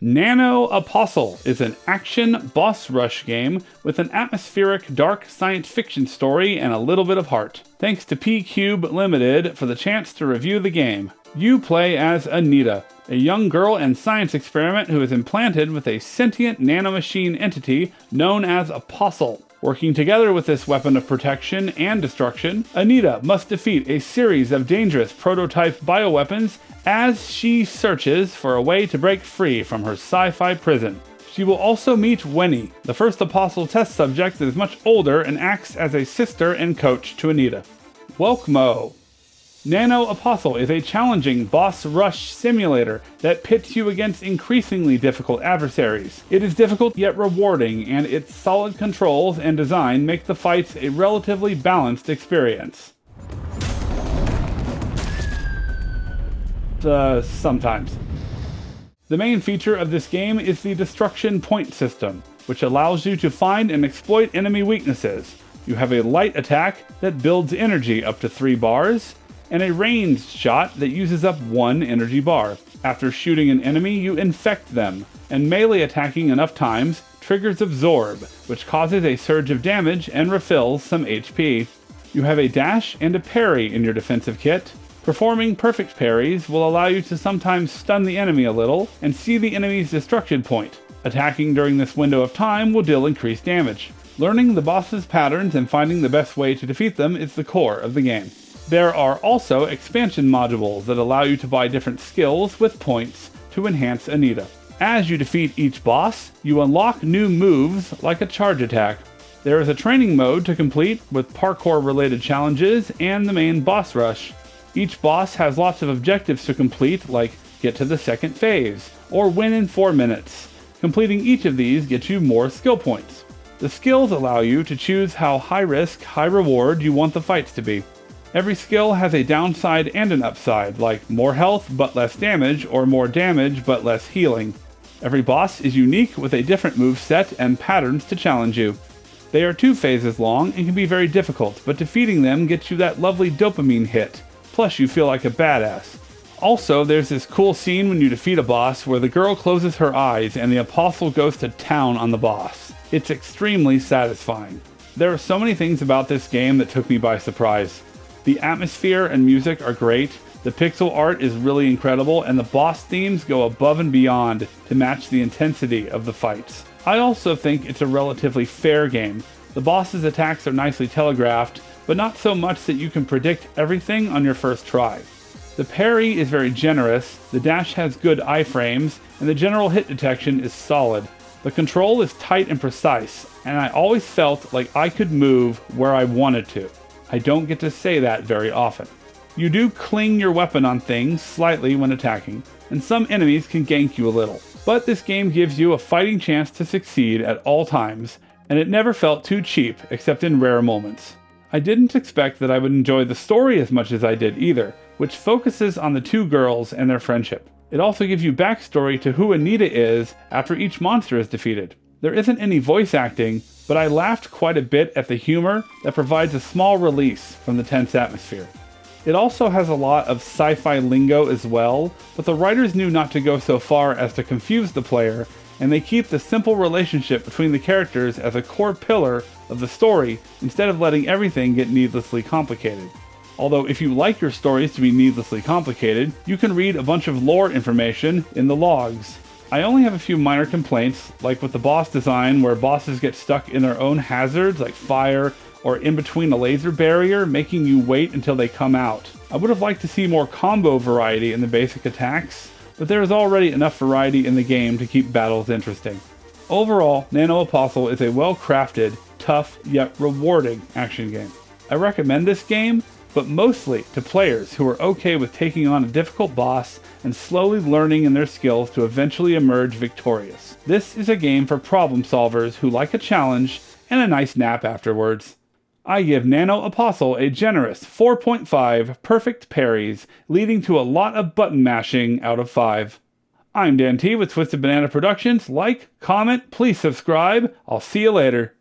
NanoApostle is an action boss rush game with an atmospheric dark science fiction story and a little bit of heart. Thanks to PQube Limited for the chance to review the game. You play as Anita, a young girl and science experiment who is implanted with a sentient nanomachine entity known as Apostle. Working together with this weapon of protection and destruction, Anita must defeat a series of dangerous prototype bioweapons as she searches for a way to break free from her sci-fi prison. She will also meet Winnie, the first Apostle test subject that is much older and acts as a sister and coach to Anita. Welcome! NanoApostle is a challenging boss rush simulator that pits you against increasingly difficult adversaries. It is difficult yet rewarding, and its solid controls and design make the fights a relatively balanced experience. Sometimes. The main feature of this game is the destruction point system, which allows you to find and exploit enemy weaknesses. You have a light attack that builds energy up to 3 bars, and a ranged shot that uses up 1 energy bar. After shooting an enemy, you infect them, and melee attacking enough times triggers Absorb, which causes a surge of damage and refills some HP. You have a dash and a parry in your defensive kit. Performing perfect parries will allow you to sometimes stun the enemy a little and see the enemy's destruction point. Attacking during this window of time will deal increased damage. Learning the boss's patterns and finding the best way to defeat them is the core of the game. There are also expansion modules that allow you to buy different skills with points to enhance Anita. As you defeat each boss, you unlock new moves like a charge attack. There is a training mode to complete with parkour-related challenges and the main boss rush. Each boss has lots of objectives to complete, like get to the second phase, or win in 4 minutes. Completing each of these gets you more skill points. The skills allow you to choose how high risk, high reward you want the fights to be. Every skill has a downside and an upside, like more health but less damage, or more damage but less healing. Every boss is unique with a different moveset and patterns to challenge you. They are 2 phases long and can be very difficult, but defeating them gets you that lovely dopamine hit, plus you feel like a badass. Also, there's this cool scene when you defeat a boss where the girl closes her eyes and the Apostle goes to town on the boss. It's extremely satisfying. There are so many things about this game that took me by surprise. The atmosphere and music are great, the pixel art is really incredible, and the boss themes go above and beyond to match the intensity of the fights. I also think it's a relatively fair game. The boss's attacks are nicely telegraphed, but not so much that you can predict everything on your first try. The parry is very generous, the dash has good iframes, and the general hit detection is solid. The control is tight and precise, and I always felt like I could move where I wanted to. I don't get to say that very often. You do cling your weapon on things slightly when attacking, and some enemies can gank you a little. But this game gives you a fighting chance to succeed at all times, and it never felt too cheap except in rare moments. I didn't expect that I would enjoy the story as much as I did either, which focuses on the 2 girls and their friendship. It also gives you backstory to who Anita is after each monster is defeated. There isn't any voice acting, but I laughed quite a bit at the humor that provides a small release from the tense atmosphere. It also has a lot of sci-fi lingo as well, but the writers knew not to go so far as to confuse the player, and they keep the simple relationship between the characters as a core pillar of the story instead of letting everything get needlessly complicated. Although if you like your stories to be needlessly complicated, you can read a bunch of lore information in the logs. I only have a few minor complaints, like with the boss design where bosses get stuck in their own hazards like fire or in between a laser barrier, making you wait until they come out. I would have liked to see more combo variety in the basic attacks, but there is already enough variety in the game to keep battles interesting. Overall, NanoApostle is a well-crafted, tough, yet rewarding action game. I recommend this game, but mostly to players who are okay with taking on a difficult boss and slowly learning in their skills to eventually emerge victorious. This is a game for problem solvers who like a challenge and a nice nap afterwards. I give NanoApostle a generous 4.5 perfect parries, leading to a lot of button mashing out of 5. I'm Dan T with Twisted Banana Productions. Like, comment, please subscribe. I'll see you later.